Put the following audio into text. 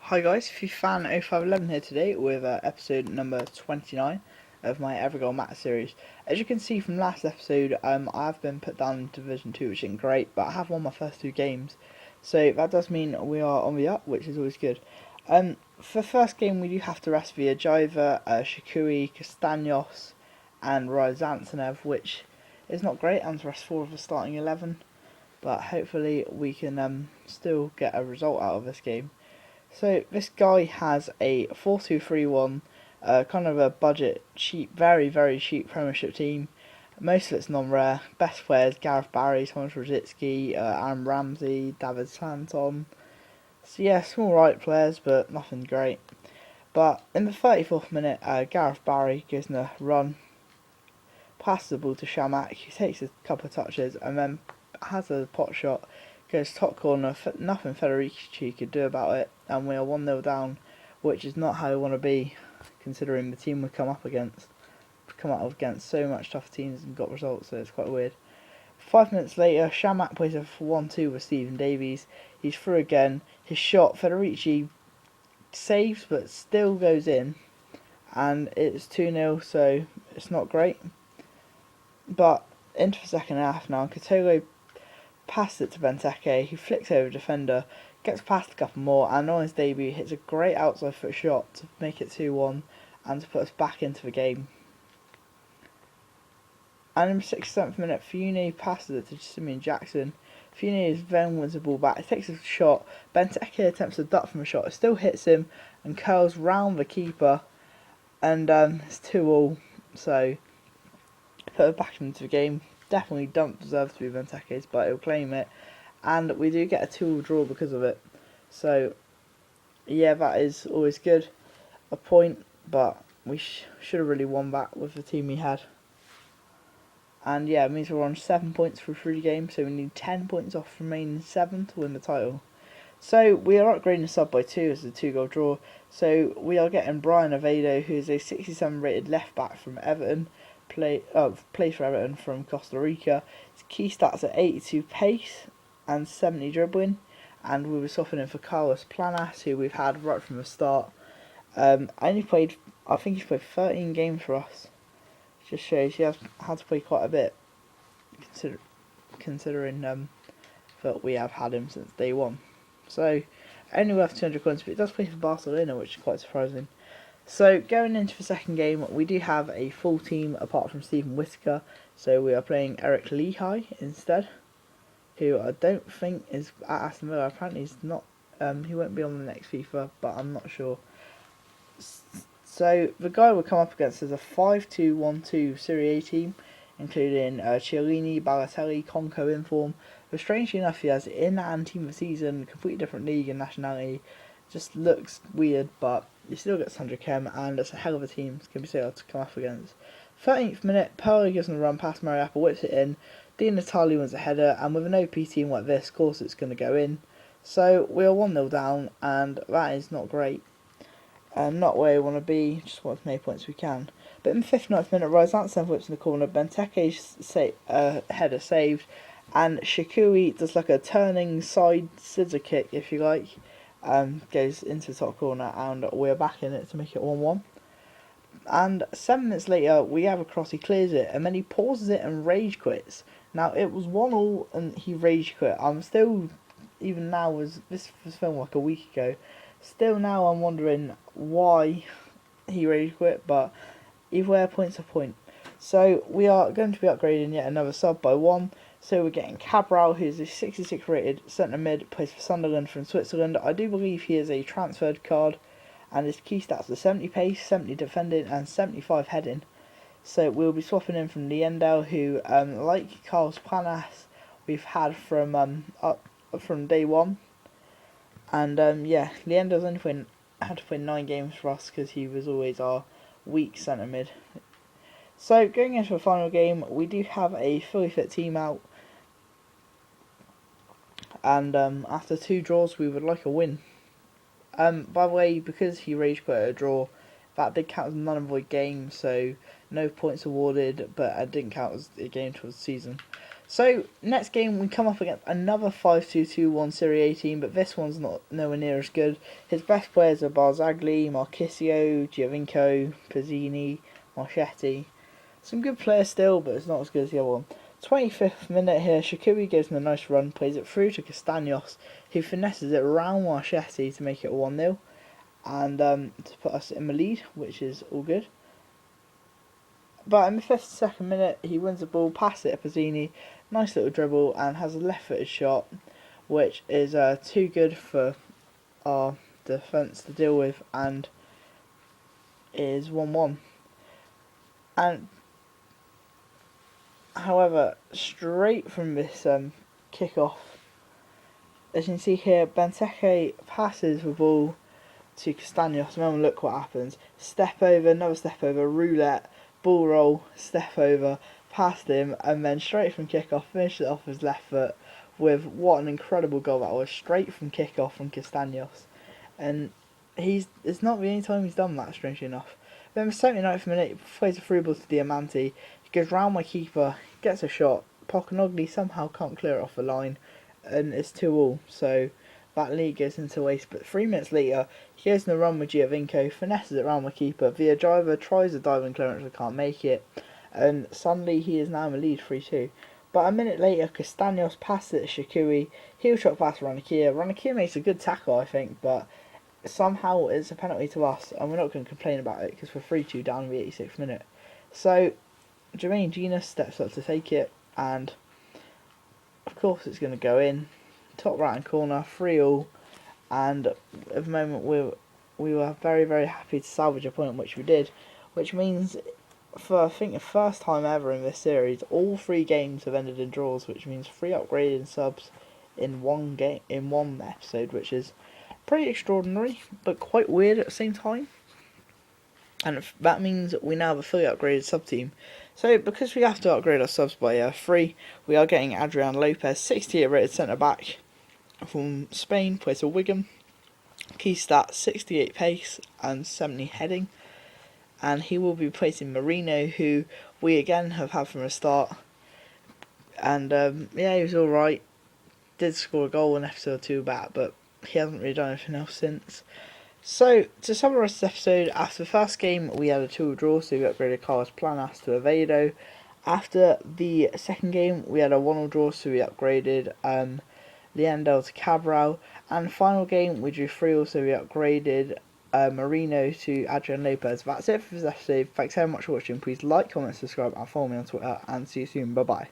Hi guys, FiFan0511 here today with episode number 29 of my Evergoal Matt series. As you can see from last episode, I have been put down in Division 2, which isn't great, but I have won my first two games. So that does mean we are on the up, which is always good. For the first game we do have to rest via Jiva, Shikui, Castaños and Ryazantsev, which is not great. I'm to rest 4 of the starting 11, but hopefully we can still get a result out of this game. So this guy has a 4-2-3-1, kind of a budget, cheap, very cheap Premiership team. Most of it's non-rare. Best players: Gareth Barry, Thomas Rosicky, Aaron Ramsey, David Santon. So yeah, small right players, but nothing great. But in the 34th minute, Gareth Barry gives a run, passes the ball to Shamak, who takes a couple of touches, and then has a pot shot, goes top corner, nothing Federici could do about it, and we are 1-0 down, which is not how we want to be, considering the team we come up against so much tougher teams and got results, so it's quite weird. 5 minutes later, Shamak plays a 1-2 with Stephen Davies. He's through again. His shot, Federici saves, but still goes in, and it's 2-0, so it's not great. But into the second half now, Katogo passes it to Benteke, who flicks over the defender, gets past a couple more, and on his debut hits a great outside foot shot to make it 2-1 and to put us back into the game. And in the 67th minute, Fune passes it to Simeon Jackson. Fune then wins the ball back, takes a shot, Benteke attempts a duck from a shot, it still hits him and curls round the keeper, and it's 2-2, so put it back into the game. Definitely don't deserve to be Benteke's, but he'll claim it, and we do get a 2-2 draw because of it. So yeah, that is always good, a point, but we should have really won that with the team we had. And yeah, it means we're on 7 points for 3 games, so we need 10 points off remaining 7 to win the title. So we are upgrading the sub by 2 as a 2-goal draw. So we are getting Brian Oviedo, who is a 67 rated left back from Everton, plays for Everton from Costa Rica. His key stats are 82 pace and 70 dribbling, and we were swapping in for Carlos Planas, who we've had right from the start. I think he's played 13 games for us. Just shows he has had to play quite a bit, considering that we have had him since day one. So only worth 200 coins, but it does play for Barcelona, which is quite surprising. So going into the second game, we do have a full team apart from Stephen Whittaker. So we are playing Eric Lehigh instead, who I don't think is at Aston Villa. Apparently he's not. He won't be on the next FIFA, but I'm not sure. So the guy we'll come up against is a 5-2-1-2 Serie A team, including Chiellini, Balotelli, Conco in form. But strangely enough, he has in and team of the season, completely different league and nationality. Just looks weird, but he still gets 100 chem, and it's a hell of a team to come up against. 13th minute, Perry gives him a run past Mariappa, whips it in. Di Natale wins a header, and with an OP team like this, of course it's going to go in. So we are 1-0 down, and that is not great. Not where we want to be, just want as many points as we can. But in the 59th minute, Ryazantsev whips in the corner, Benteke's header saved, and Shikui does like a turning side scissor kick, if you like, goes into the top corner, and we're back in it to make it 1-1. And 7 minutes later, we have a cross, he clears it, and then he pauses it and rage quits. Now, it was 1-1 and he rage quit. I'm still, even now, this was filmed like a week ago, still now I'm wondering why he rage quit, but either way, point's a point. So we are going to be upgrading yet another sub by 1. So we're getting Cabral, who's a 66 rated centre mid, plays for Sunderland from Switzerland. I do believe he is a transferred card, and his key stats are 70 pace, 70 defending, and 75 heading. So we'll be swapping in from Liendel, who, like Carlos Planas, we've had from day one. And yeah, Liendel's only had to play 9 games for us because he was always our weak centre mid. So going into the final game, we do have a fully fit team out, and after 2 draws, we would like a win. By the way, because he rage quit a draw, that did count as none and void game, so no points awarded, but it didn't count as a game towards the season. So, next game we come up against another 5-2-2-1 Serie A team, but this one's not nowhere near as good. His best players are Barzagli, Marchisio, Giovinco, Pizzini, Marchetti. Some good players still, but it's not as good as the other one. 25th minute here, Shaqiri gives him a nice run, plays it through to Castaños, who finesses it around Marchetti to make it 1-0, and to put us in the lead, which is all good. But in the 52nd minute, he wins the ball, passes it to Pizzini, nice little dribble, and has a left-footed shot, which is too good for our defence to deal with, and is 1-1. And however, straight from this kick-off, as you can see here, Benteke passes the ball to Castaños. Remember, look what happens. Step over, another step over, roulette, ball roll, step over, past him, and then straight from kick-off, finishes it off his left foot with what an incredible goal that was, straight from kick-off from Castaños. And it's not the only time he's done that, strangely enough. Then the 79th minute, he plays a through ball to Diamanti, he goes round my keeper, gets a shot, Pocanogli somehow can't clear it off the line, and it's 2-2, so that lead goes into waste. But 3 minutes later, he goes in the run with Giovinco, finesses it round my keeper, Villajaiva tries a diving clearance but can't make it, and suddenly he is now in the lead 3-2. But a minute later, Castaños passes it to Shaqiri, heel shot past Ranocchia. Ranocchia makes a good tackle, I think, but somehow it's a penalty to us, and we're not going to complain about it because we're 3-2 down in the 86th minute. So Jermaine Genius steps up to take it, and of course it's going to go in. Top right hand corner, 3-3, and at the moment we were very, very happy to salvage a point, which we did, which means for I think the first time ever in this series, all 3 games have ended in draws, which means 3 upgraded subs in one game, in one episode, which is pretty extraordinary, but quite weird at the same time. And that means we now have a fully upgraded sub team. So because we have to upgrade our subs by 3, we are getting Adrian Lopez, 68 rated centre back from Spain, plays for Wigan. Key stats, 68 pace and 70 heading. And he will be replacing Marino, who we again have had from the start. And yeah, he was alright. Did score a goal in episode 2 back, but he hasn't really done anything else since. So, to summarise this episode, after the first game we had a 2 draw, so we upgraded Carlos Planas to Avedo. After the second game we had a 1 draw, so we upgraded Leandel to Cabral. And the final game we drew 3, so we upgraded Marino to Adrian Lopez. That's it for this episode. Thanks so much for watching. Please like, comment, subscribe and follow me on Twitter, and see you soon. Bye bye.